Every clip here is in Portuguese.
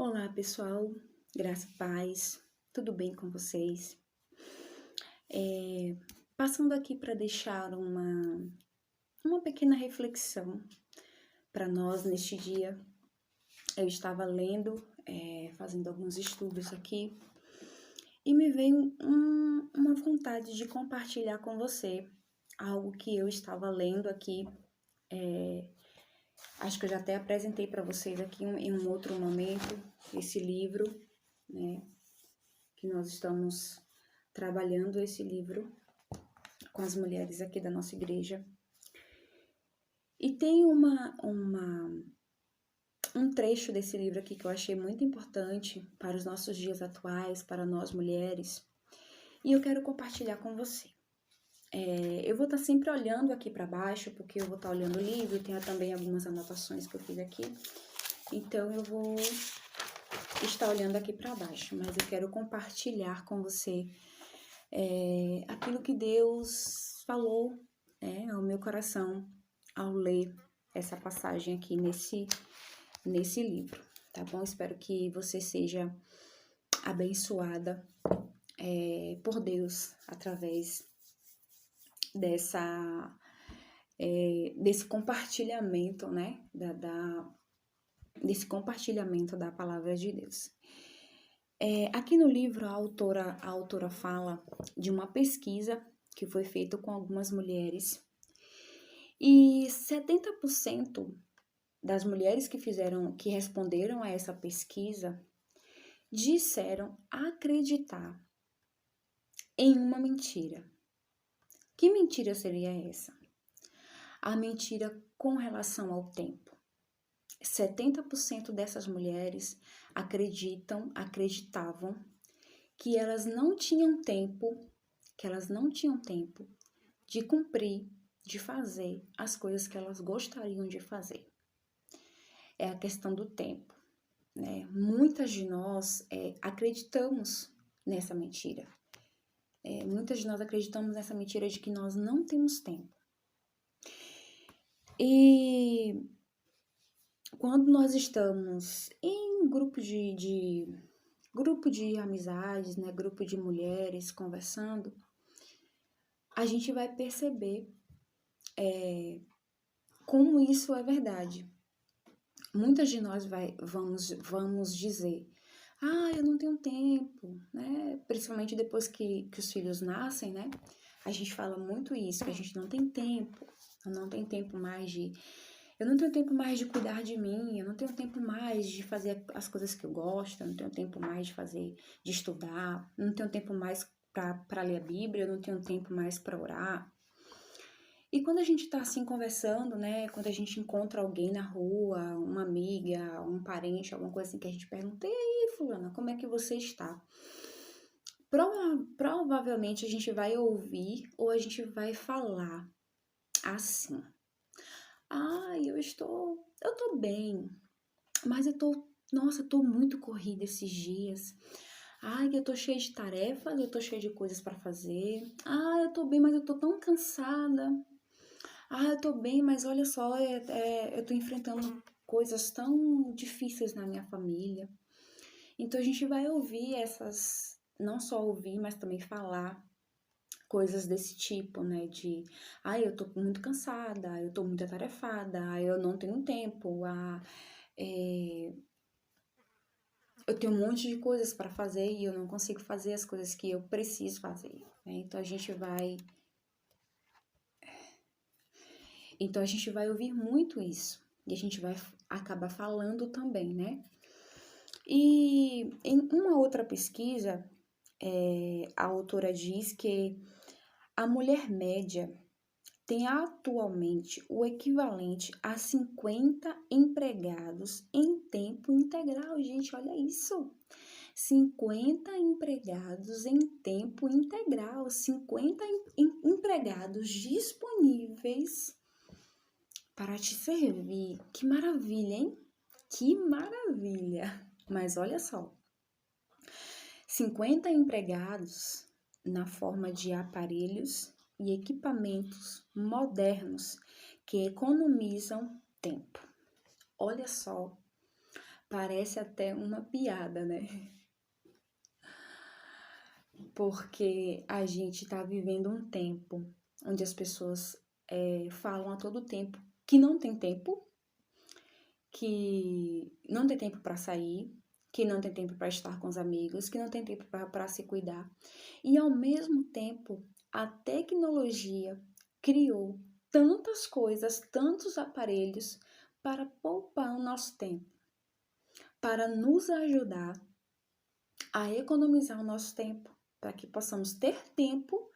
Olá, pessoal, graça e paz, tudo bem com vocês? Passando aqui para deixar uma pequena reflexão para nós neste dia. Eu estava lendo, fazendo alguns estudos aqui, e me veio uma vontade de compartilhar com você algo que eu estava lendo aqui. Acho que eu já até apresentei para vocês aqui em um outro momento esse livro, né? Que nós estamos trabalhando esse livro com as mulheres aqui da nossa igreja. E tem um trecho desse livro aqui que eu achei muito importante para os nossos dias atuais, para nós mulheres, e eu quero compartilhar com você. Eu vou estar sempre olhando aqui para baixo, porque eu vou estar olhando o livro, e tem também algumas anotações que eu fiz aqui, então eu vou estar olhando aqui para baixo, mas eu quero compartilhar com você aquilo que Deus falou ao meu coração ao ler essa passagem aqui nesse livro, tá bom? Espero que você seja abençoada por Deus através desse compartilhamento, né? Desse compartilhamento da palavra de Deus. Aqui no livro, a autora fala de uma pesquisa que foi feita com algumas mulheres, e 70% das mulheres que responderam a essa pesquisa disseram acreditar em uma mentira. Que mentira seria essa? A mentira com relação ao tempo. 70% dessas mulheres acreditavam que elas não tinham tempo de cumprir, de fazer as coisas que elas gostariam de fazer. É a questão do tempo, né? Muitas de nós acreditamos nessa mentira. Muitas de nós acreditamos nessa mentira de que nós não temos tempo. E quando nós estamos em grupo de amizades, né, grupo de mulheres conversando, a gente vai perceber como isso é verdade. Muitas de nós vamos dizer, eu não tenho tempo, né? Principalmente depois que os filhos nascem, né? A gente fala muito isso, que a gente não tem tempo, eu não tenho tempo mais de cuidar de mim, eu não tenho tempo mais de fazer as coisas que eu gosto, eu não tenho tempo mais de estudar, eu não tenho tempo mais para ler a Bíblia, eu não tenho tempo mais para orar. E quando a gente tá assim conversando, né, quando a gente encontra alguém na rua, uma amiga, um parente, alguma coisa assim que a gente pergunta, e aí, fulana, como é que você está? Provavelmente a gente vai ouvir ou a gente vai falar assim, eu tô bem, mas eu tô muito corrida esses dias. Eu tô cheia de tarefas, eu tô cheia de coisas para fazer. Eu tô bem, mas eu tô tão cansada. Eu tô bem, mas olha só, eu tô enfrentando coisas tão difíceis na minha família. Então a gente vai ouvir não só ouvir, mas também falar coisas desse tipo, né? Eu tô muito cansada, eu tô muito atarefada, eu não tenho tempo, eu tenho um monte de coisas para fazer e eu não consigo fazer as coisas que eu preciso fazer, né? Então a gente vai ouvir muito isso e a gente vai acabar falando também, né? E em uma outra pesquisa, a autora diz que a mulher média tem atualmente o equivalente a 50 empregados em tempo integral. Gente, olha isso! 50 empregados em tempo integral, 50 empregados disponíveis para te servir. Que maravilha, hein? Que maravilha! Mas olha só, 50 empregados na forma de aparelhos e equipamentos modernos que economizam tempo. Olha só Parece até uma piada, né? Porque a gente tá vivendo um tempo onde as pessoas falam a todo tempo que não tem tempo, que não tem tempo para sair, que não tem tempo para estar com os amigos, que não tem tempo para se cuidar. E ao mesmo tempo, a tecnologia criou tantas coisas, tantos aparelhos para poupar o nosso tempo, para nos ajudar a economizar o nosso tempo, para que possamos ter tempo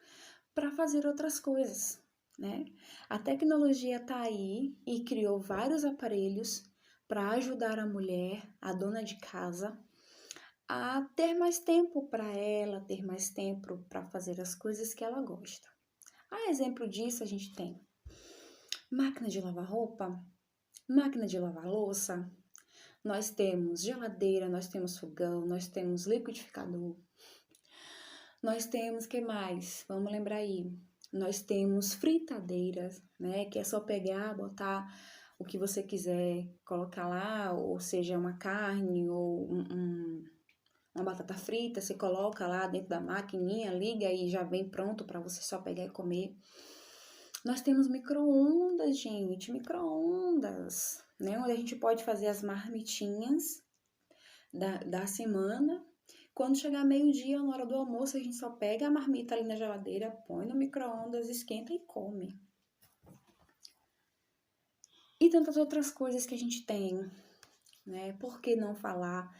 para fazer outras coisas, né? A tecnologia está aí e criou vários aparelhos para ajudar a mulher, a dona de casa, a ter mais tempo para ela, ter mais tempo para fazer as coisas que ela gosta. A exemplo disso, a gente tem máquina de lavar roupa, máquina de lavar louça, nós temos geladeira, nós temos fogão, nós temos liquidificador, nós temos, que mais? Vamos lembrar aí. Nós temos fritadeiras, né? Que é só pegar, botar o que você quiser, colocar lá, ou seja, uma carne ou uma batata frita, você coloca lá dentro da maquininha, liga e já vem pronto para você só pegar e comer. Nós temos micro-ondas, gente, micro-ondas, né? Onde a gente pode fazer as marmitinhas da semana. Quando chegar meio-dia, na hora do almoço, a gente só pega a marmita ali na geladeira, põe no micro-ondas, esquenta e come. E tantas outras coisas que a gente tem, né? Por que não falar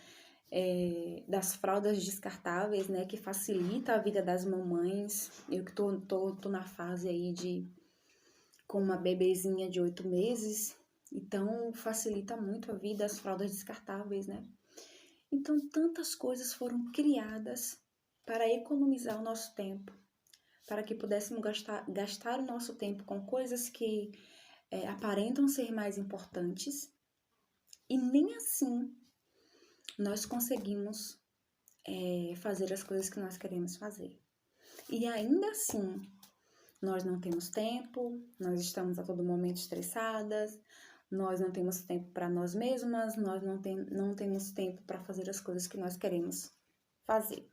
das fraldas descartáveis, né? Que facilita a vida das mamães. Eu que tô na fase aí com uma bebezinha de 8 meses, então facilita muito a vida as fraldas descartáveis, né? Então, tantas coisas foram criadas para economizar o nosso tempo, para que pudéssemos gastar o nosso tempo com coisas que aparentam ser mais importantes, e nem assim nós conseguimos fazer as coisas que nós queremos fazer. E ainda assim, nós não temos tempo, nós estamos a todo momento estressadas, nós não temos tempo para nós mesmas, nós não temos tempo para fazer as coisas que nós queremos fazer.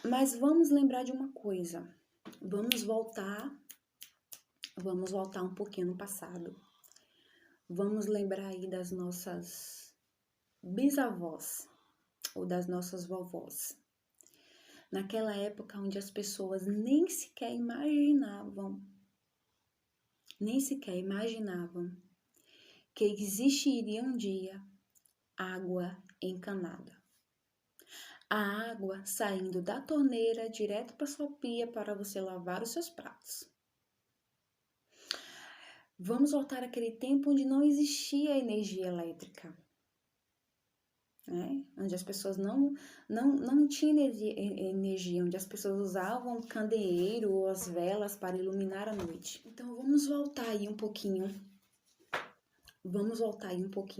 Mas vamos lembrar de uma coisa, vamos voltar um pouquinho no passado. Vamos lembrar aí das nossas bisavós ou das nossas vovós. Naquela época onde as pessoas nem sequer imaginavam que existiria um dia água encanada. A água saindo da torneira direto para sua pia para você lavar os seus pratos. Vamos voltar àquele tempo onde não existia energia elétrica, né? Onde as pessoas não tinham energia, onde as pessoas usavam o candeeiro ou as velas para iluminar a noite. Então vamos voltar aí um pouquinho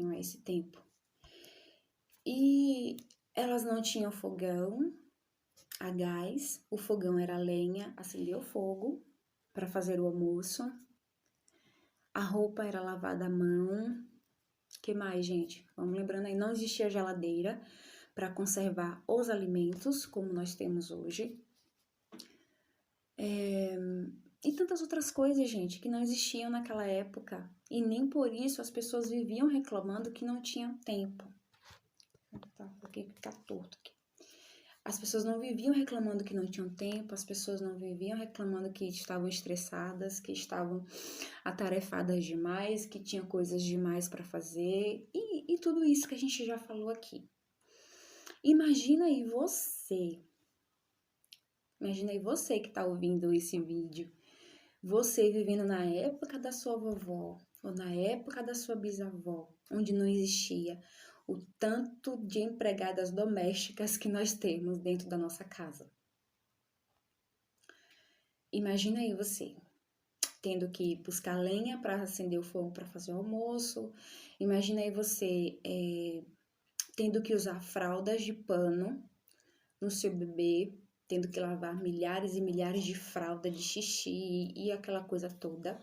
a esse tempo. E elas não tinham fogão a gás, o fogão era lenha, acendia o fogo para fazer o almoço. A roupa era lavada à mão. Que mais, gente? Vamos lembrando aí, não existia geladeira para conservar os alimentos como nós temos hoje. E tantas outras coisas, gente, que não existiam naquela época. E nem por isso as pessoas viviam reclamando que não tinham tempo. Tá, porque tá torto aqui. As pessoas não viviam reclamando que não tinham tempo, as pessoas não viviam reclamando que estavam estressadas, que estavam atarefadas demais, que tinham coisas demais para fazer e tudo isso que a gente já falou aqui. Imagina aí você que está ouvindo esse vídeo, você vivendo na época da sua vovó ou na época da sua bisavó, onde não existia o tanto de empregadas domésticas que nós temos dentro da nossa casa. Imagina aí você tendo que buscar lenha para acender o fogo para fazer o almoço. Imagina aí você tendo que usar fraldas de pano no seu bebê, tendo que lavar milhares e milhares de fraldas de xixi e aquela coisa toda.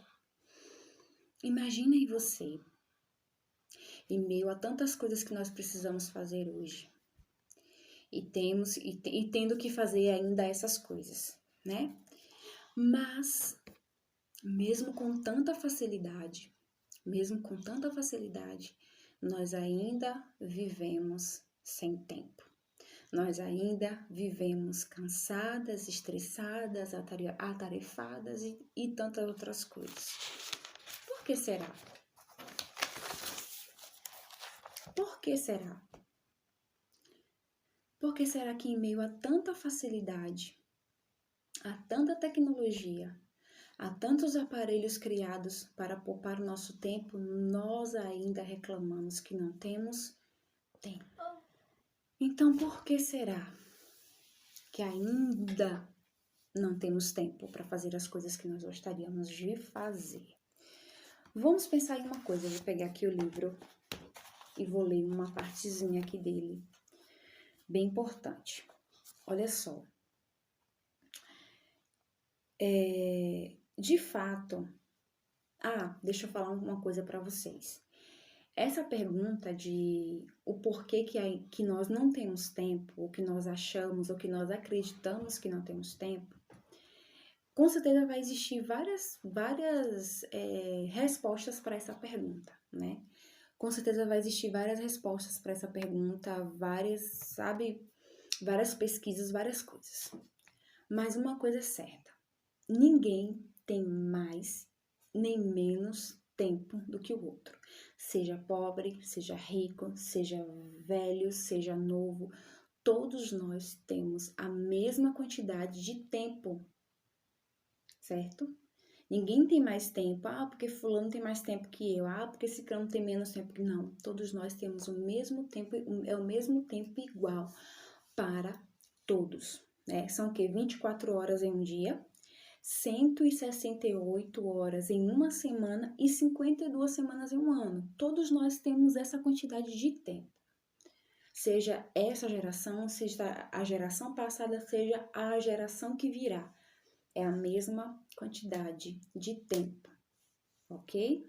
Imagina aí você em meio a tantas coisas que nós precisamos fazer hoje. E tendo que fazer ainda essas coisas, né? Mas, mesmo com tanta facilidade, nós ainda vivemos sem tempo. Nós ainda vivemos cansadas, estressadas, atarefadas e tantas outras coisas. Por que será? Por que será? Por que será que em meio a tanta facilidade, a tanta tecnologia, a tantos aparelhos criados para poupar o nosso tempo, nós ainda reclamamos que não temos tempo? Então, por que será que ainda não temos tempo para fazer as coisas que nós gostaríamos de fazer? Vamos pensar em uma coisa. Eu vou pegar aqui o livro e vou ler uma partezinha aqui dele, bem importante. Olha só. De fato... deixa eu falar uma coisa para vocês. Essa pergunta de o porquê que nós não temos tempo, ou que nós achamos, ou que nós acreditamos que não temos tempo, com certeza vai existir várias respostas para essa pergunta, né? Com certeza vai existir várias respostas para essa pergunta, várias pesquisas, várias coisas. Mas uma coisa é certa, ninguém tem mais nem menos tempo do que o outro. Seja pobre, seja rico, seja velho, seja novo, todos nós temos a mesma quantidade de tempo, certo? Ninguém tem mais tempo, porque fulano tem mais tempo que eu, porque esse cano tem menos tempo que... Não, todos nós temos o mesmo tempo, é o mesmo tempo igual para todos, né? São o quê? 24 horas em um dia, 168 horas em uma semana e 52 semanas em um ano. Todos nós temos essa quantidade de tempo. Seja essa geração, seja a geração passada, seja a geração que virá. É a mesma quantidade de tempo, ok?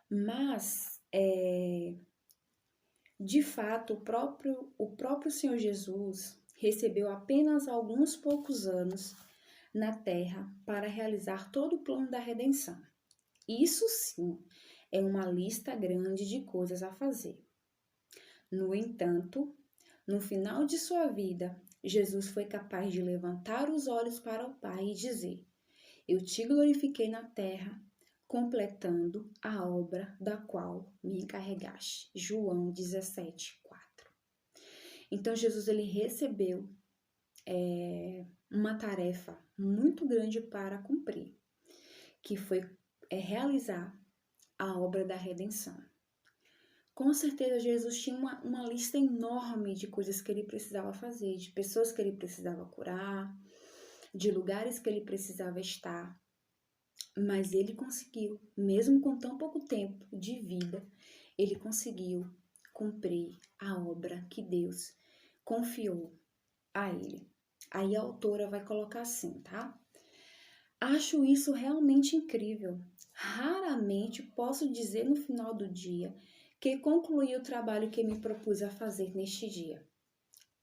Mas, de fato, o próprio Senhor Jesus recebeu apenas alguns poucos anos na Terra para realizar todo o plano da redenção. Isso sim é uma lista grande de coisas a fazer. No entanto, no final de sua vida, Jesus foi capaz de levantar os olhos para o Pai e dizer: eu te glorifiquei na terra, completando a obra da qual me encarregaste. João 17:4. Então, Jesus ele recebeu uma tarefa muito grande para cumprir, que foi realizar a obra da redenção. Com certeza, Jesus tinha uma lista enorme de coisas que ele precisava fazer, de pessoas que ele precisava curar, de lugares que ele precisava estar. Mas ele conseguiu, mesmo com tão pouco tempo de vida, ele conseguiu cumprir a obra que Deus confiou a ele. Aí a autora vai colocar assim, tá? Acho isso realmente incrível. Raramente posso dizer no final do dia que concluí o trabalho que me propus a fazer neste dia.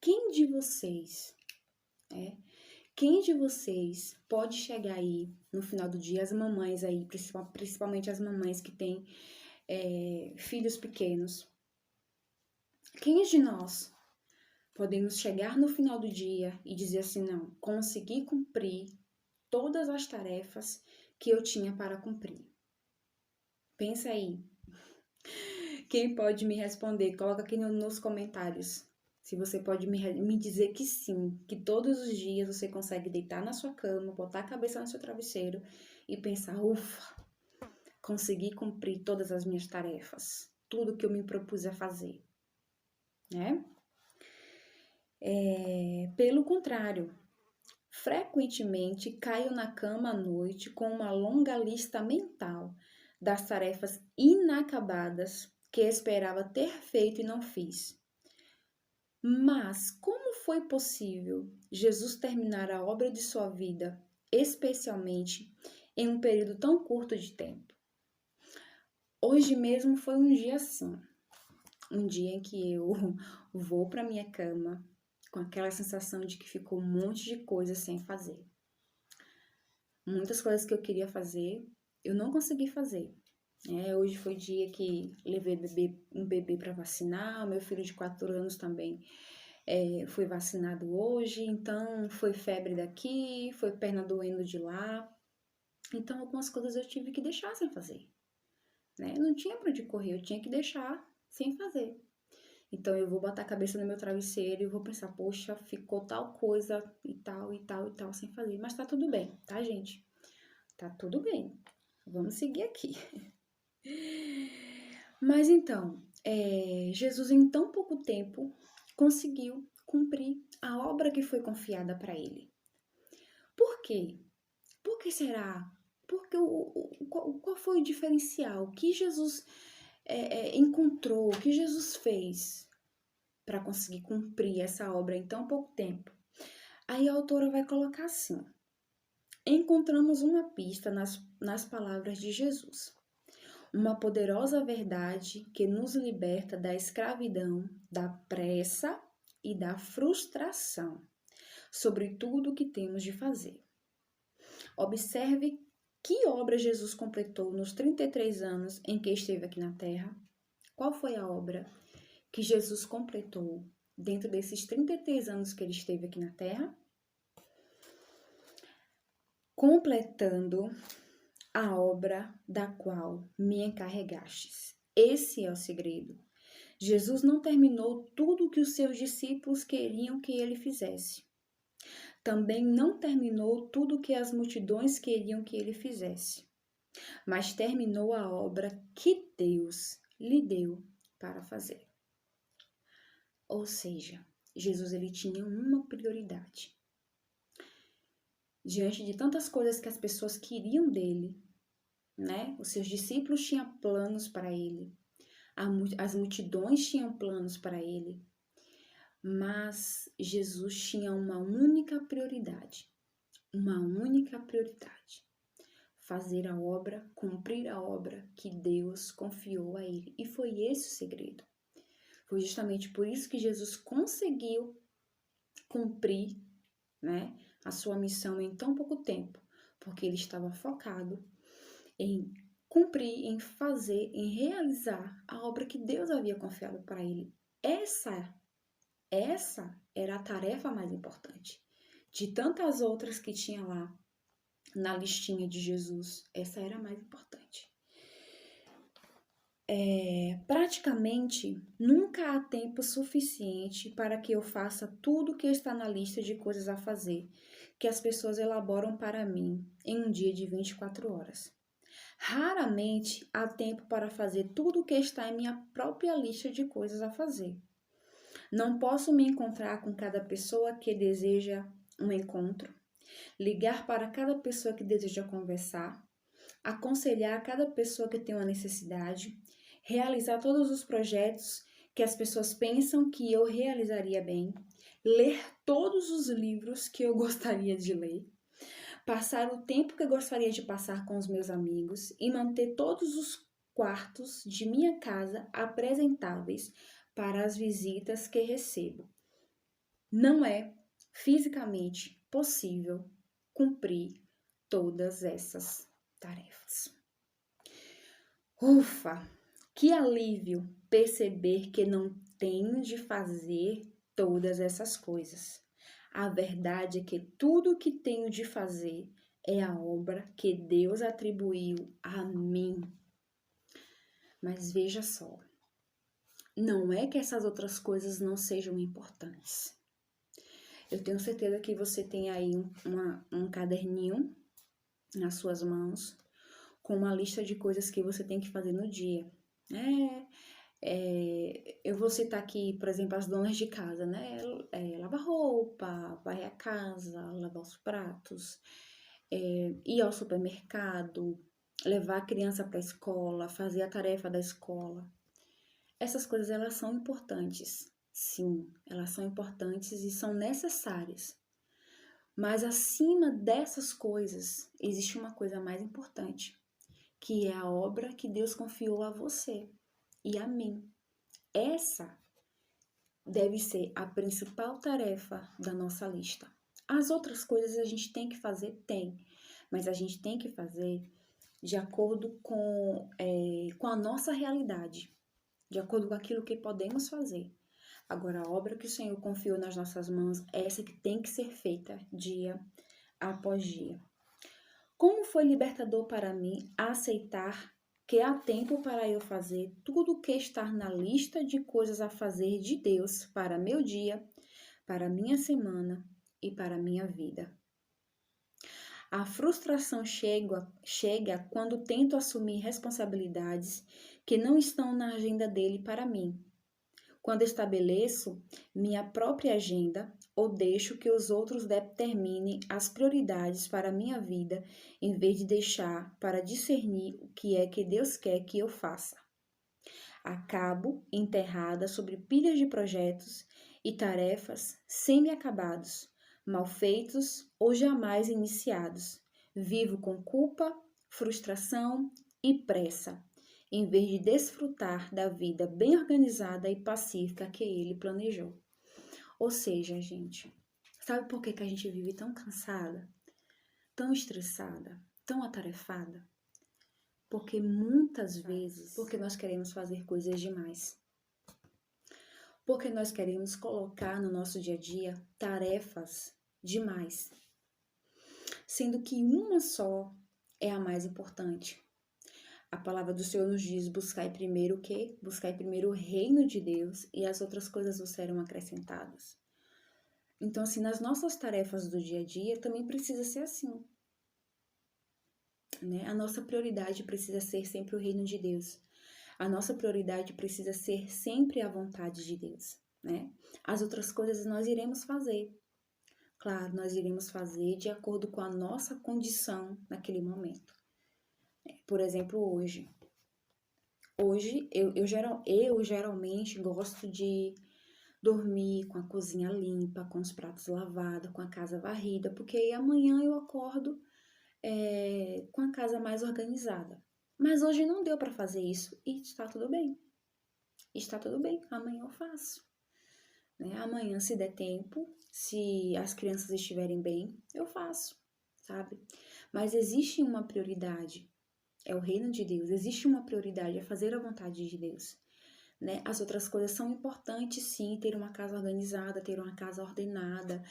Quem de vocês pode chegar aí no final do dia, as mamães aí, principalmente as mamães que têm filhos pequenos, quem de nós podemos chegar no final do dia e dizer assim, não, consegui cumprir todas as tarefas que eu tinha para cumprir? Pensa aí. Quem pode me responder? Coloca aqui nos comentários. Se você pode me dizer que sim, que todos os dias você consegue deitar na sua cama, botar a cabeça no seu travesseiro e pensar, ufa, consegui cumprir todas as minhas tarefas, tudo que eu me propus a fazer, né? Pelo contrário, frequentemente caio na cama à noite com uma longa lista mental das tarefas inacabadas que esperava ter feito e não fiz. Mas como foi possível Jesus terminar a obra de sua vida, especialmente em um período tão curto de tempo? Hoje mesmo foi um dia assim, um dia em que eu vou para minha cama com aquela sensação de que ficou um monte de coisa sem fazer. Muitas coisas que eu queria fazer, eu não consegui fazer. Hoje foi dia que levei um bebê para vacinar, o meu filho de 4 anos também foi vacinado hoje, então foi febre daqui, foi perna doendo de lá. Então algumas coisas eu tive que deixar sem fazer, né? Não tinha para onde correr, eu tinha que deixar sem fazer. Então eu vou botar a cabeça no meu travesseiro e vou pensar, poxa, ficou tal coisa e tal e tal e tal sem fazer. Mas tá tudo bem, tá, gente? Tá tudo bem. Vamos seguir aqui. Mas então, Jesus em tão pouco tempo conseguiu cumprir a obra que foi confiada para ele. Por quê? Por que será? Porque qual foi o diferencial? O que Jesus encontrou? O que Jesus fez para conseguir cumprir essa obra em tão pouco tempo? Aí a autora vai colocar assim: encontramos uma pista nas palavras de Jesus. Uma poderosa verdade que nos liberta da escravidão, da pressa e da frustração sobre tudo o que temos de fazer. Observe que obra Jesus completou nos 33 anos em que esteve aqui na Terra. Qual foi a obra que Jesus completou dentro desses 33 anos que ele esteve aqui na Terra? Completando a obra da qual me encarregastes. Esse é o segredo. Jesus não terminou tudo o que os seus discípulos queriam que ele fizesse. Também não terminou tudo o que as multidões queriam que ele fizesse. Mas terminou a obra que Deus lhe deu para fazer. Ou seja, Jesus ele tinha uma prioridade. Diante de tantas coisas que as pessoas queriam dele, né? Os seus discípulos tinham planos para ele. As multidões tinham planos para ele. Mas Jesus tinha uma única prioridade. Uma única prioridade. Fazer a obra, cumprir a obra que Deus confiou a ele. E foi esse o segredo. Foi justamente por isso que Jesus conseguiu cumprir, né, a sua missão em tão pouco tempo. Porque ele estava focado em cumprir, em fazer, em realizar a obra que Deus havia confiado para ele. Essa era a tarefa mais importante. De tantas outras que tinha lá na listinha de Jesus, essa era a mais importante. Praticamente, nunca há tempo suficiente para que eu faça tudo que está na lista de coisas a fazer, que as pessoas elaboram para mim em um dia de 24 horas. Raramente há tempo para fazer tudo o que está em minha própria lista de coisas a fazer. Não posso me encontrar com cada pessoa que deseja um encontro, ligar para cada pessoa que deseja conversar, aconselhar cada pessoa que tem uma necessidade, realizar todos os projetos que as pessoas pensam que eu realizaria bem, ler todos os livros que eu gostaria de ler, passar o tempo que eu gostaria de passar com os meus amigos e manter todos os quartos de minha casa apresentáveis para as visitas que recebo. Não é fisicamente possível cumprir todas essas tarefas. Ufa! Que alívio perceber que não tenho de fazer todas essas coisas. A verdade é que tudo o que tenho de fazer é a obra que Deus atribuiu a mim. Mas veja só, não é que essas outras coisas não sejam importantes. Eu tenho certeza que você tem aí um caderninho nas suas mãos com uma lista de coisas que você tem que fazer no dia. Eu vou citar aqui, por exemplo, as donas de casa, né? Lavar roupa, varrer a casa, lavar os pratos, ir ao supermercado, levar a criança para a escola, fazer a tarefa da escola. Essas coisas, elas são importantes. Sim, elas são importantes e são necessárias. Mas acima dessas coisas, existe uma coisa mais importante, que é a obra que Deus confiou a você e a mim. Essa deve ser a principal tarefa da nossa lista. As outras coisas a gente tem que fazer? Tem, mas a gente tem que fazer de acordo com a nossa realidade, de acordo com aquilo que podemos fazer. Agora, a obra que o Senhor confiou nas nossas mãos é essa que tem que ser feita dia após dia. Como foi libertador para mim aceitar que há tempo para eu fazer tudo o que está na lista de coisas a fazer de Deus para meu dia, para minha semana e para minha vida. A frustração chega quando tento assumir responsabilidades que não estão na agenda dele para mim. Quando estabeleço minha própria agenda ou deixo que os outros determinem as prioridades para a minha vida, em vez de deixar para discernir o que é que Deus quer que eu faça. Acabo enterrada sobre pilhas de projetos e tarefas semi-acabados, mal feitos ou jamais iniciados. Vivo com culpa, frustração e pressa, em vez de desfrutar da vida bem organizada e pacífica que ele planejou. Ou seja, gente, sabe por que a gente vive tão cansada, tão estressada, tão atarefada? Porque muitas vezes, porque nós queremos fazer coisas demais. Porque nós queremos colocar no nosso dia a dia tarefas demais, sendo que uma só é a mais importante. A palavra do Senhor nos diz: buscai primeiro o quê? Buscai primeiro o reino de Deus e as outras coisas vos serão acrescentadas. Então, assim, nas nossas tarefas do dia a dia também precisa ser assim, né? A nossa prioridade precisa ser sempre o reino de Deus. A nossa prioridade precisa ser sempre a vontade de Deus, né? As outras coisas nós iremos fazer. Claro, nós iremos fazer de acordo com a nossa condição naquele momento. Por exemplo, hoje. Hoje, eu geralmente gosto de dormir com a cozinha limpa, com os pratos lavados, com a casa varrida, porque aí amanhã eu acordo com a casa mais organizada. Mas hoje não deu para fazer isso e está tudo bem. Está tudo bem, amanhã eu faço. Né? Amanhã, se der tempo, se as crianças estiverem bem, eu faço, sabe? Mas existe uma prioridade, é o reino de Deus, existe uma prioridade, é fazer a vontade de Deus. Né? As outras coisas são importantes, sim, ter uma casa organizada, ter uma casa ordenada,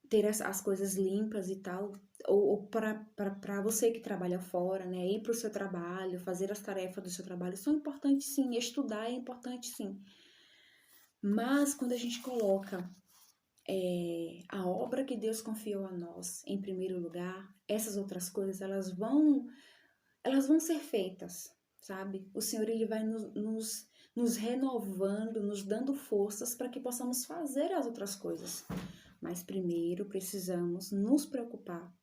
ter as coisas limpas e tal, ou para você que trabalha fora, né? Ir para o seu trabalho, fazer as tarefas do seu trabalho, são importantes, sim, estudar é importante, sim. Mas quando a gente coloca a obra que Deus confiou a nós em primeiro lugar, essas outras coisas, elas vão ser feitas, sabe? O Senhor, ele vai nos renovando, nos dando forças para que possamos fazer as outras coisas. Mas primeiro precisamos nos preocupar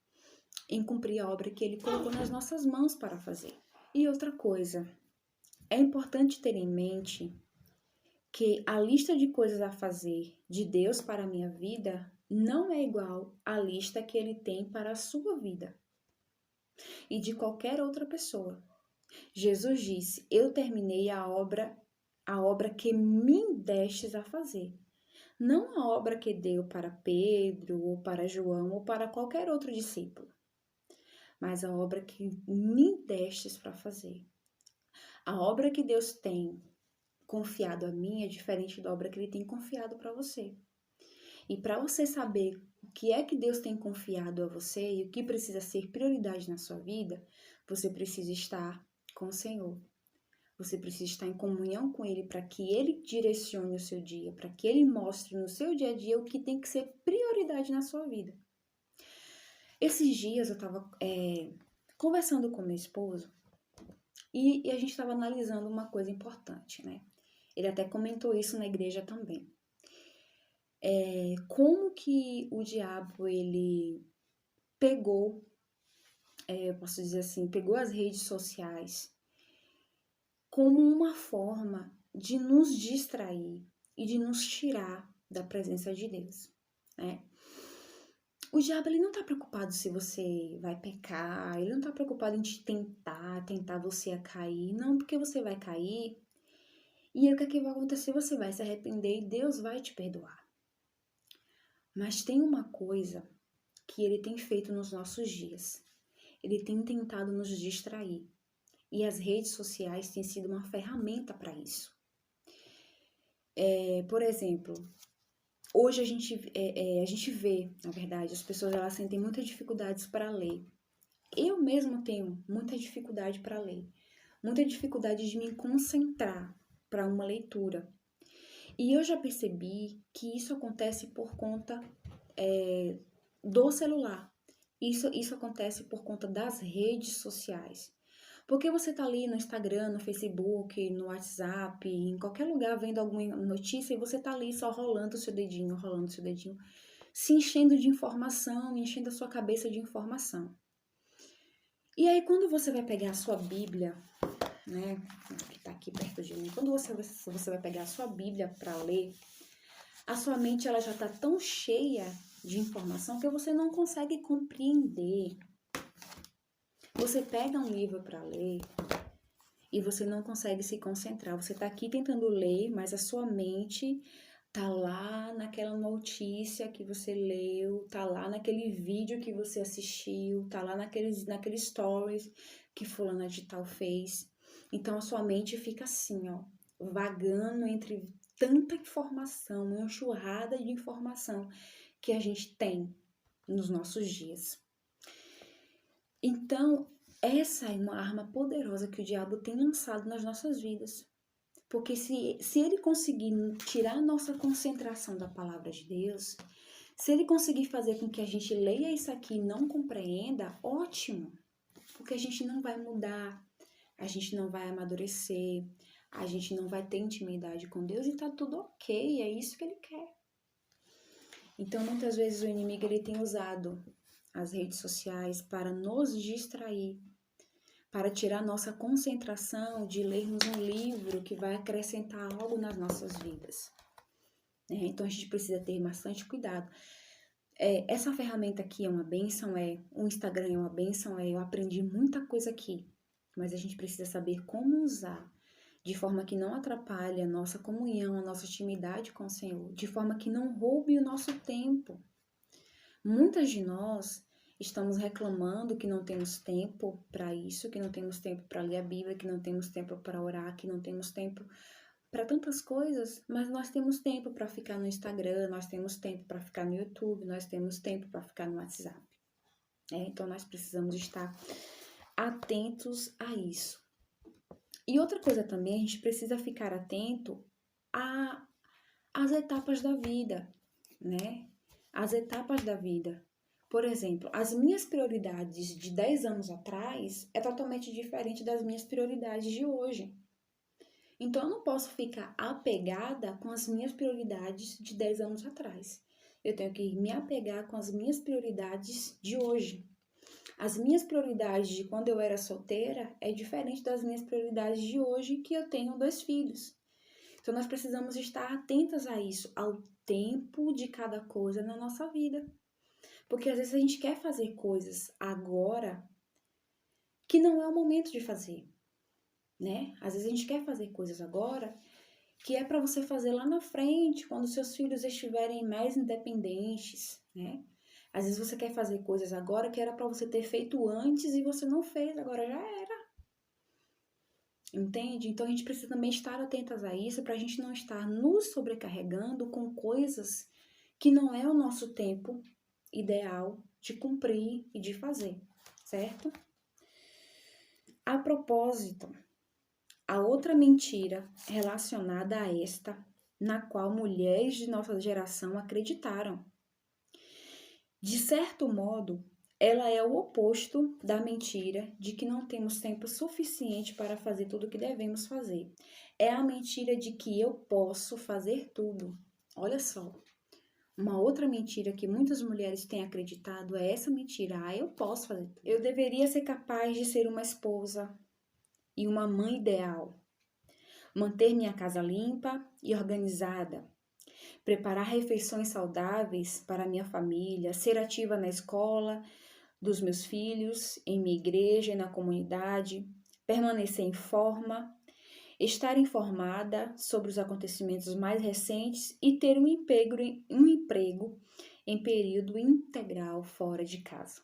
em cumprir a obra que ele colocou nas nossas mãos para fazer. E outra coisa, é importante ter em mente que a lista de coisas a fazer de Deus para a minha vida não é igual à lista que ele tem para a sua vida e de qualquer outra pessoa. Jesus disse: eu terminei a obra que me destes a fazer. Não a obra que deu para Pedro, ou para João, ou para qualquer outro discípulo, mas a obra que me destes para fazer. A obra que Deus tem confiado a mim é diferente da obra que ele tem confiado para você. E para você saber o que é que Deus tem confiado a você e o que precisa ser prioridade na sua vida, você precisa estar com o Senhor. Você precisa estar em comunhão com Ele para que Ele direcione o seu dia, para que Ele mostre no seu dia a dia o que tem que ser prioridade na sua vida. Esses dias eu estava conversando com meu esposo e a gente estava analisando uma coisa importante, né? Ele até comentou isso na igreja também. Como que o diabo, ele pegou, eu posso dizer assim, pegou as redes sociais como uma forma de nos distrair e de nos tirar da presença de Deus, né? O diabo, ele não tá preocupado se você vai pecar, ele não tá preocupado em te tentar você a cair. Não, porque você vai cair. E aí o que é que vai acontecer? Você vai se arrepender e Deus vai te perdoar. Mas tem uma coisa que ele tem feito nos nossos dias. Ele tem tentado nos distrair. E as redes sociais têm sido uma ferramenta para isso. Por exemplo, hoje a gente vê, na verdade, as pessoas elas sentem muitas dificuldades para ler. Eu mesma tenho muita dificuldade para ler. Muita dificuldade de me concentrar para uma leitura. E eu já percebi que isso acontece por conta do celular. Isso acontece por conta das redes sociais. Porque você tá ali no Instagram, no Facebook, no WhatsApp, em qualquer lugar vendo alguma notícia e você tá ali só rolando o seu dedinho, se enchendo de informação, enchendo a sua cabeça de informação. E aí quando você vai pegar a sua Bíblia, né, que tá aqui perto de mim, quando você vai pegar a sua Bíblia para ler, a sua mente ela já tá tão cheia de informação que você não consegue compreender. Você pega um livro para ler e você não consegue se concentrar. Você tá aqui tentando ler, mas a sua mente tá lá naquela notícia que você leu, tá lá naquele vídeo que você assistiu, tá lá naqueles stories que fulana de tal fez. Então a sua mente fica assim, ó, vagando entre tanta informação, uma enxurrada de informação que a gente tem nos nossos dias. Então, essa é uma arma poderosa que o diabo tem lançado nas nossas vidas. Porque se ele conseguir tirar a nossa concentração da palavra de Deus, se ele conseguir fazer com que a gente leia isso aqui e não compreenda, ótimo. Porque a gente não vai mudar, a gente não vai amadurecer, a gente não vai ter intimidade com Deus e tá tudo ok, é isso que ele quer. Então, muitas vezes o inimigo ele tem usado as redes sociais para nos distrair, para tirar nossa concentração de lermos um livro que vai acrescentar algo nas nossas vidas. Então a gente precisa ter bastante cuidado. Essa ferramenta aqui é uma bênção, o Instagram é uma bênção, eu aprendi muita coisa aqui, mas a gente precisa saber como usar de forma que não atrapalhe a nossa comunhão, a nossa intimidade com o Senhor, de forma que não roube o nosso tempo. Muitas de nós estamos reclamando que não temos tempo para isso, que não temos tempo para ler a Bíblia, que não temos tempo para orar, que não temos tempo para tantas coisas, mas nós temos tempo para ficar no Instagram, nós temos tempo para ficar no YouTube, nós temos tempo para ficar no WhatsApp. Então nós precisamos estar atentos a isso. E outra coisa também, a gente precisa ficar atento às etapas da vida, né? As etapas da vida. Por exemplo, as minhas prioridades de 10 anos atrás é totalmente diferente das minhas prioridades de hoje. Então, eu não posso ficar apegada com as minhas prioridades de 10 anos atrás. Eu tenho que me apegar com as minhas prioridades de hoje. As minhas prioridades de quando eu era solteira é diferente das minhas prioridades de hoje que eu tenho 2 filhos. Então, nós precisamos estar atentas a isso, ao tempo de cada coisa na nossa vida. Porque às vezes a gente quer fazer coisas agora que não é o momento de fazer, né? Às vezes a gente quer fazer coisas agora que é para você fazer lá na frente, quando seus filhos estiverem mais independentes, né? Às vezes você quer fazer coisas agora que era para você ter feito antes e você não fez, agora já era. Entende? Então a gente precisa também estar atentas a isso para a gente não estar nos sobrecarregando com coisas que não é o nosso tempo ideal de cumprir e de fazer, certo? A propósito, a outra mentira relacionada a esta, na qual mulheres de nossa geração acreditaram. De certo modo, ela é o oposto da mentira de que não temos tempo suficiente para fazer tudo o que devemos fazer. É a mentira de que eu posso fazer tudo. Olha só. Uma outra mentira que muitas mulheres têm acreditado é essa mentira. Eu posso fazer tudo. Eu deveria ser capaz de ser uma esposa e uma mãe ideal. Manter minha casa limpa e organizada. preparar refeições saudáveis para a minha família, ser ativa na escola dos meus filhos, em minha igreja e na comunidade, permanecer em forma, estar informada sobre os acontecimentos mais recentes e ter um emprego em período integral fora de casa.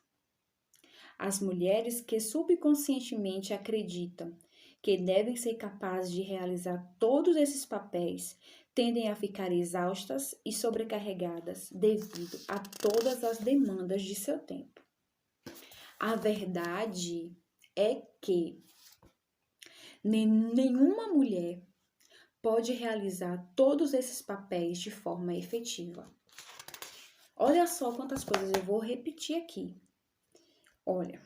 As mulheres que subconscientemente acreditam que devem ser capazes de realizar todos esses papéis tendem a ficar exaustas e sobrecarregadas devido a todas as demandas de seu tempo. A verdade é que nenhuma mulher pode realizar todos esses papéis de forma efetiva. Olha só quantas coisas eu vou repetir aqui. Olha,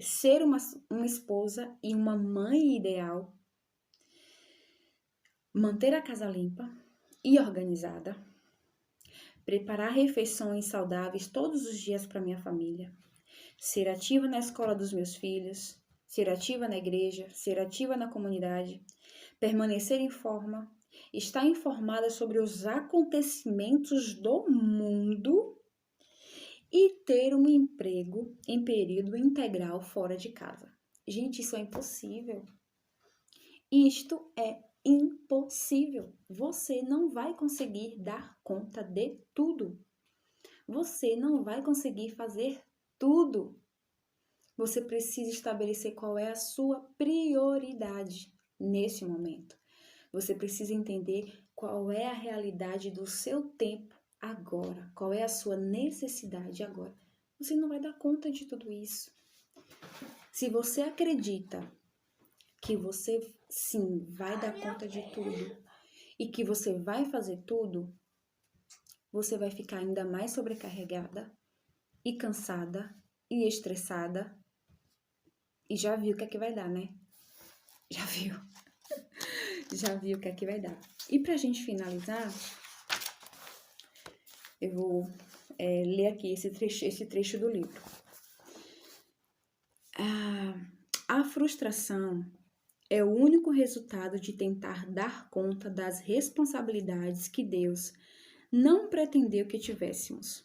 ser uma esposa e uma mãe ideal, manter a casa limpa e organizada, preparar refeições saudáveis todos os dias para minha família, ser ativa na escola dos meus filhos, ser ativa na igreja, ser ativa na comunidade, permanecer em forma, estar informada sobre os acontecimentos do mundo e ter um emprego em período integral fora de casa. Gente, isso é impossível. Isto é impossível. Você não vai conseguir dar conta de tudo. Você não vai conseguir fazer tudo. Você precisa estabelecer qual é a sua prioridade nesse momento. Você precisa entender qual é a realidade do seu tempo agora, qual é a sua necessidade agora. Você não vai dar conta de tudo isso. Se você acredita que você sim vai dar conta de tudo e que você vai fazer tudo, você vai ficar ainda mais sobrecarregada e cansada e estressada. E já viu o que é que vai dar, né? Já viu? Já viu o que é que vai dar. E pra gente finalizar, eu vou ler aqui esse trecho do livro. A frustração é o único resultado de tentar dar conta das responsabilidades que Deus não pretendeu que tivéssemos.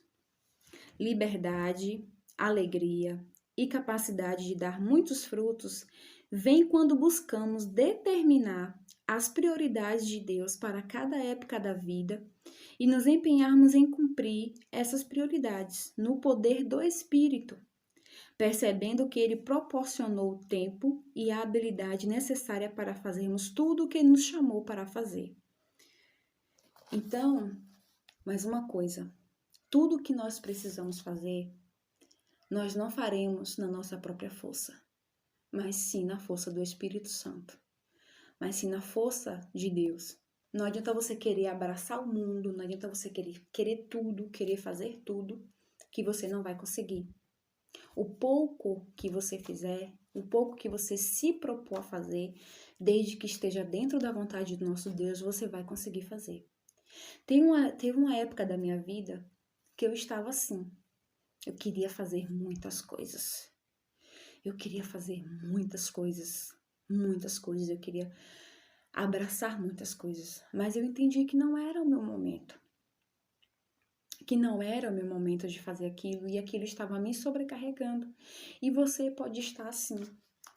Liberdade, alegria e capacidade de dar muitos frutos vem quando buscamos determinar as prioridades de Deus para cada época da vida e nos empenharmos em cumprir essas prioridades no poder do Espírito, percebendo que Ele proporcionou o tempo e a habilidade necessária para fazermos tudo o que nos chamou para fazer. Então, mais uma coisa, tudo o que nós precisamos fazer, nós não faremos na nossa própria força, mas sim na força do Espírito Santo, mas sim na força de Deus. Não adianta você querer abraçar o mundo, não adianta você querer tudo, querer fazer tudo, que você não vai conseguir. O pouco que você fizer, o pouco que você se propor a fazer, desde que esteja dentro da vontade do nosso Deus, você vai conseguir fazer. Teve uma época da minha vida que eu estava assim. Eu queria fazer muitas coisas. Eu queria fazer muitas coisas. Eu queria abraçar muitas coisas. Mas eu entendi que não era o meu momento. Que não era o meu momento de fazer aquilo e aquilo estava me sobrecarregando. E você pode estar assim,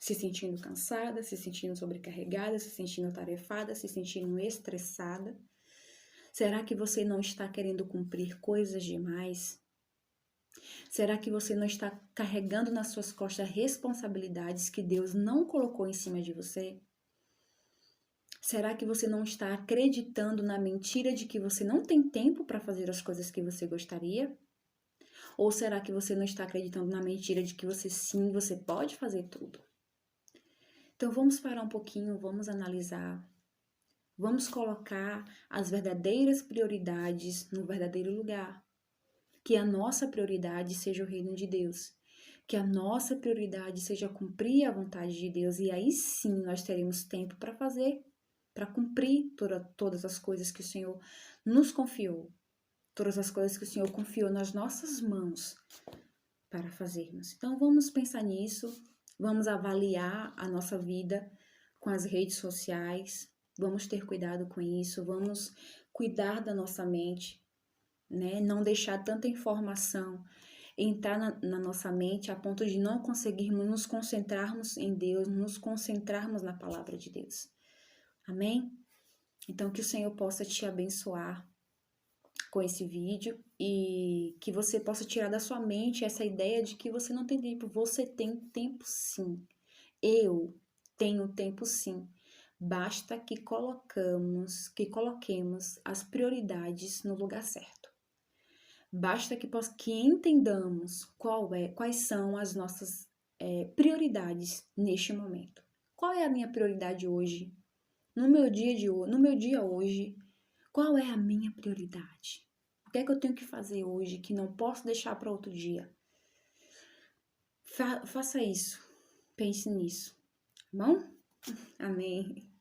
se sentindo cansada, se sentindo sobrecarregada, se sentindo atarefada, se sentindo estressada. Será que você não está querendo cumprir coisas demais? Será que você não está carregando nas suas costas responsabilidades que Deus não colocou em cima de você? Será que você não está acreditando na mentira de que você não tem tempo para fazer as coisas que você gostaria? Ou será que você não está acreditando na mentira de que você pode fazer tudo? Então vamos parar um pouquinho, vamos analisar. Vamos colocar as verdadeiras prioridades no verdadeiro lugar. Que a nossa prioridade seja o reino de Deus. Que a nossa prioridade seja cumprir a vontade de Deus. E aí sim nós teremos tempo para fazer, para cumprir todas as coisas que o Senhor nos confiou. Todas as coisas que o Senhor confiou nas nossas mãos para fazermos. Então vamos pensar nisso. Vamos avaliar a nossa vida com as redes sociais. Vamos ter cuidado com isso. Vamos cuidar da nossa mente, né? Não deixar tanta informação entrar na nossa mente a ponto de não conseguirmos nos concentrarmos em Deus, nos concentrarmos na palavra de Deus. Amém? Então, que o Senhor possa te abençoar com esse vídeo e que você possa tirar da sua mente essa ideia de que você não tem tempo. Você tem tempo sim. Eu tenho tempo sim. Basta que coloquemos as prioridades no lugar certo. Basta que entendamos quais são as nossas prioridades neste momento. Qual é a minha prioridade hoje? No meu dia hoje, qual é a minha prioridade? O que é que eu tenho que fazer hoje que não posso deixar para outro dia? Faça isso. Pense nisso. Tá bom? Amém.